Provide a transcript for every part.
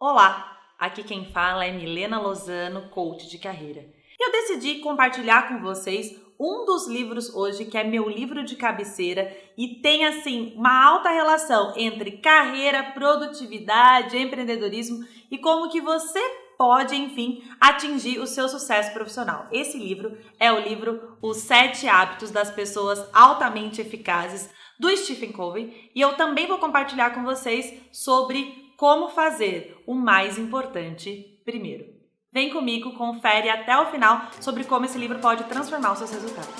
Olá, aqui quem fala é Milena Lozano, coach de carreira. Eu decidi compartilhar com vocês um dos livros hoje que é meu livro de cabeceira e tem assim uma alta relação entre carreira, produtividade, empreendedorismo e como que você pode, enfim, atingir o seu sucesso profissional. Esse livro é o livro Os 7 Hábitos das Pessoas Altamente Eficazes, do Stephen Covey, e eu também vou compartilhar com vocês sobre como fazer o mais importante primeiro. Vem comigo, confere até o final sobre como esse livro pode transformar os seus resultados.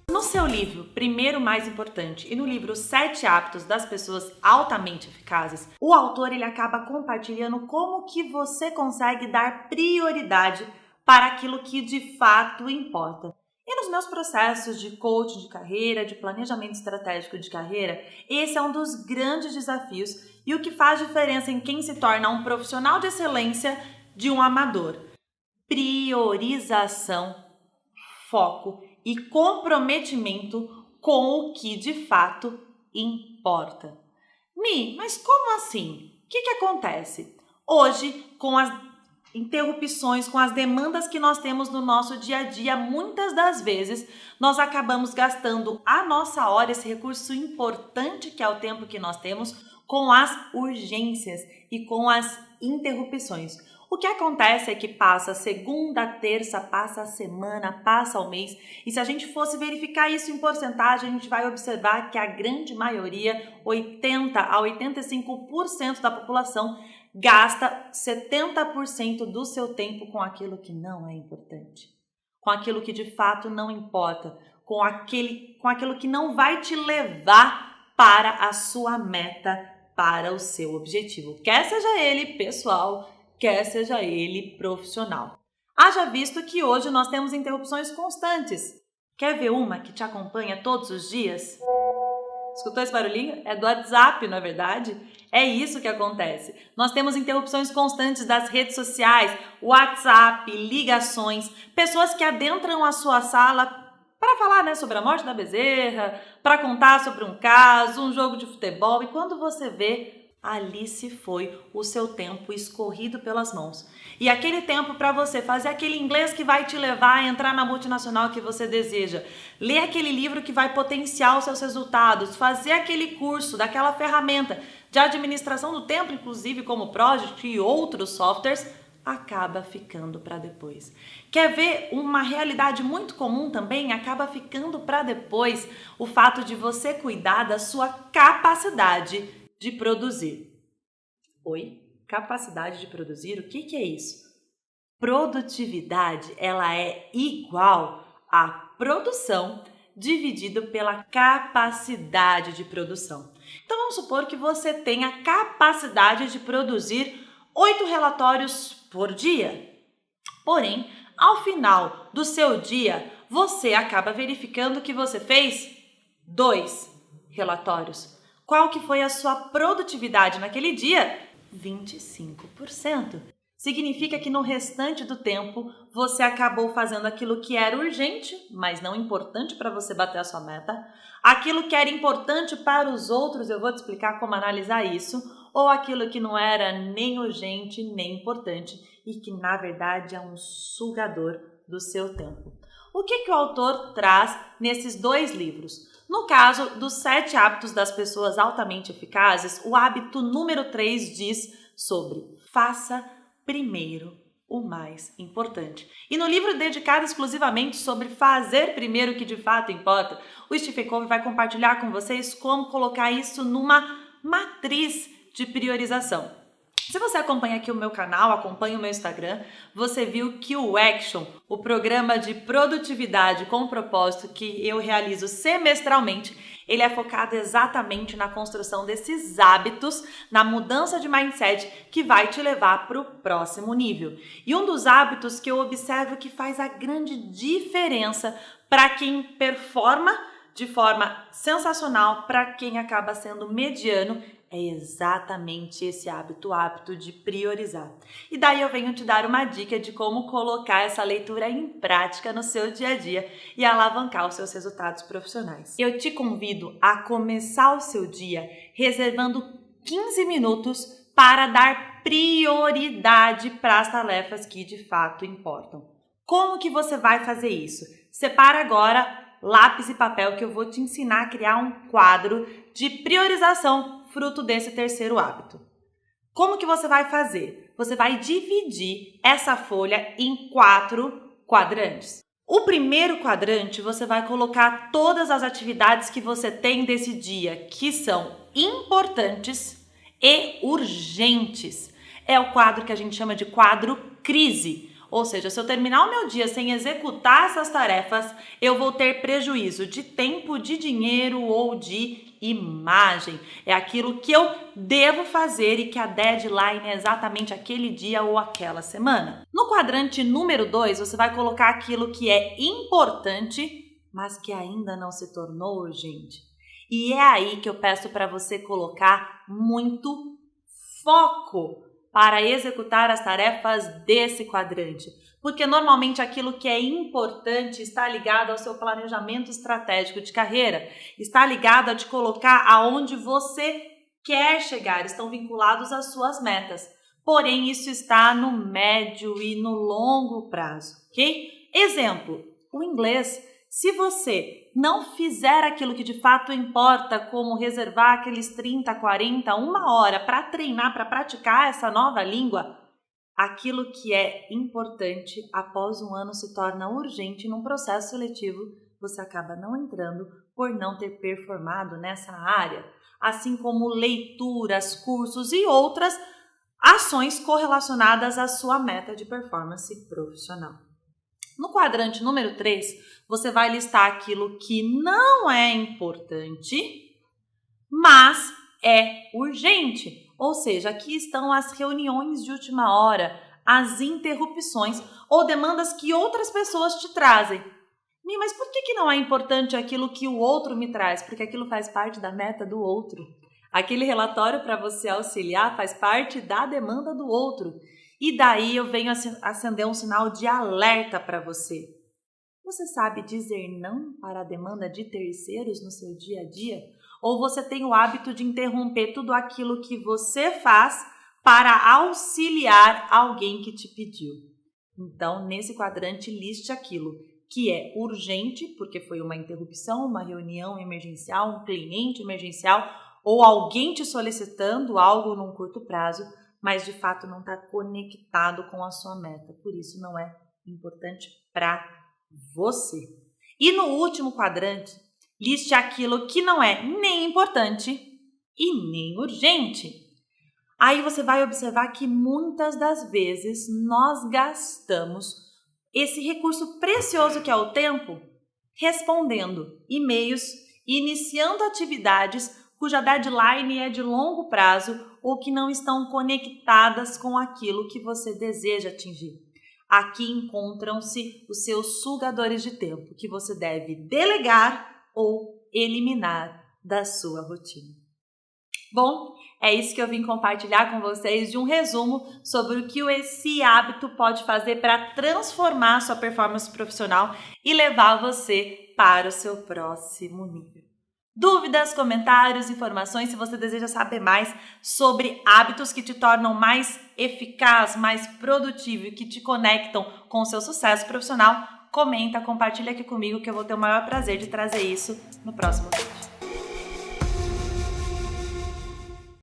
No seu livro Primeiro Mais Importante e no livro 7 Hábitos das Pessoas Altamente Eficazes, o autor ele acaba compartilhando como que você consegue dar prioridade para aquilo que de fato importa. E nos meus processos de coaching de carreira, de planejamento estratégico de carreira, esse é um dos grandes desafios e o que faz diferença em quem se torna um profissional de excelência de um amador. Priorização, foco e comprometimento com o que de fato importa. Mas como assim? O que acontece? Hoje, com as interrupções, com as demandas que nós temos no nosso dia a dia, muitas das vezes nós acabamos gastando a nossa hora, esse recurso importante que é o tempo que nós temos, com as urgências e com as interrupções. O que acontece é que passa a segunda, terça, passa a semana, passa o mês, e se a gente fosse verificar isso em porcentagem, a gente vai observar que a grande maioria, 80 a 85% da população, gasta 70% do seu tempo com aquilo que não é importante, com aquilo que de fato não importa, com aquilo que não vai te levar para a sua meta, para o seu objetivo, quer seja ele pessoal, quer seja ele profissional. Haja visto que hoje nós temos interrupções constantes. Quer ver uma que te acompanha todos os dias? Escutou esse barulhinho? É do WhatsApp, não é verdade? É isso que acontece. Nós temos interrupções constantes das redes sociais, WhatsApp, ligações, pessoas que adentram a sua sala para falar, sobre a morte da Bezerra, para contar sobre um caso, um jogo de futebol, e quando você vê, ali se foi o seu tempo escorrido pelas mãos. E aquele tempo para você fazer aquele inglês que vai te levar a entrar na multinacional que você deseja, ler aquele livro que vai potenciar os seus resultados, fazer aquele curso daquela ferramenta de administração do tempo, inclusive como Project e outros softwares, acaba ficando para depois. Quer ver uma realidade muito comum também? Acaba ficando para depois o fato de você cuidar da sua capacidade de produzir. Oi? Capacidade de produzir? O que é isso? Produtividade, ela é igual a produção dividido pela capacidade de produção. Então vamos supor que você tenha capacidade de produzir 8 relatórios por dia. Porém, ao final do seu dia, você acaba verificando que você fez 2 relatórios. Qual que foi a sua produtividade naquele dia? 25%. Significa que no restante do tempo você acabou fazendo aquilo que era urgente, mas não importante para você bater a sua meta, aquilo que era importante para os outros, eu vou te explicar como analisar isso, ou aquilo que não era nem urgente nem importante e que na verdade é um sugador do seu tempo. O que o autor traz nesses 2 livros? No caso dos 7 hábitos das pessoas altamente eficazes, o hábito número 3 diz sobre faça primeiro o mais importante. E no livro dedicado exclusivamente sobre fazer primeiro o que de fato importa, o Stephen Covey vai compartilhar com vocês como colocar isso numa matriz de priorização. Se você acompanha aqui o meu canal, acompanha o meu Instagram, você viu que o Action, o programa de produtividade com propósito que eu realizo semestralmente, ele é focado exatamente na construção desses hábitos, na mudança de mindset que vai te levar para o próximo nível. E um dos hábitos que eu observo que faz a grande diferença para quem performa de forma sensacional para quem acaba sendo mediano é exatamente esse hábito, o hábito de priorizar. E daí eu venho te dar uma dica de como colocar essa leitura em prática no seu dia a dia e alavancar os seus resultados profissionais. Eu te convido a começar o seu dia reservando 15 minutos para dar prioridade para as tarefas que de fato importam. Como que você vai fazer isso? Separa agora lápis e papel que eu vou te ensinar a criar um quadro de priorização fruto desse terceiro hábito. Como que você vai fazer? Você vai dividir essa folha em 4 quadrantes. O primeiro quadrante você vai colocar todas as atividades que você tem desse dia que são importantes e urgentes. É o quadro que a gente chama de quadro crise. Ou seja, se eu terminar o meu dia sem executar essas tarefas, eu vou ter prejuízo de tempo, de dinheiro ou de imagem. É aquilo que eu devo fazer e que a deadline é exatamente aquele dia ou aquela semana. No quadrante número 2, você vai colocar aquilo que é importante, mas que ainda não se tornou urgente. E é aí que eu peço para você colocar muito foco para executar as tarefas desse quadrante. Porque normalmente aquilo que é importante está ligado ao seu planejamento estratégico de carreira, está ligado a te colocar aonde você quer chegar, estão vinculados às suas metas. Porém, isso está no médio e no longo prazo, ok? Exemplo, o inglês. Se você não fizer aquilo que de fato importa, como reservar aqueles 30, 40, 1 hora para treinar, para praticar essa nova língua, aquilo que é importante após um ano se torna urgente num processo seletivo, você acaba não entrando por não ter performado nessa área, assim como leituras, cursos e outras ações correlacionadas à sua meta de performance profissional. No quadrante número 3, você vai listar aquilo que não é importante, mas é urgente. Ou seja, aqui estão as reuniões de última hora, as interrupções ou demandas que outras pessoas te trazem. Mas por que não é importante aquilo que o outro me traz? Porque aquilo faz parte da meta do outro. Aquele relatório para você auxiliar faz parte da demanda do outro. E daí eu venho acender um sinal de alerta para você. Você sabe dizer não para a demanda de terceiros no seu dia a dia? Ou você tem o hábito de interromper tudo aquilo que você faz para auxiliar alguém que te pediu? Então, nesse quadrante, liste aquilo que é urgente, porque foi uma interrupção, uma reunião emergencial, um cliente emergencial, ou alguém te solicitando algo num curto prazo, mas de fato não está conectado com a sua meta. Por isso não é importante para você. E no último quadrante, liste aquilo que não é nem importante e nem urgente. Aí você vai observar que muitas das vezes nós gastamos esse recurso precioso que é o tempo respondendo e-mails, iniciando atividades cuja deadline é de longo prazo ou que não estão conectadas com aquilo que você deseja atingir. Aqui encontram-se os seus sugadores de tempo, que você deve delegar ou eliminar da sua rotina. Bom, é isso que eu vim compartilhar com vocês de um resumo sobre o que esse hábito pode fazer para transformar a sua performance profissional e levar você para o seu próximo nível. Dúvidas, comentários, informações, se você deseja saber mais sobre hábitos que te tornam mais eficaz, mais produtivo e que te conectam com o seu sucesso profissional, comenta, compartilha aqui comigo que eu vou ter o maior prazer de trazer isso no próximo vídeo.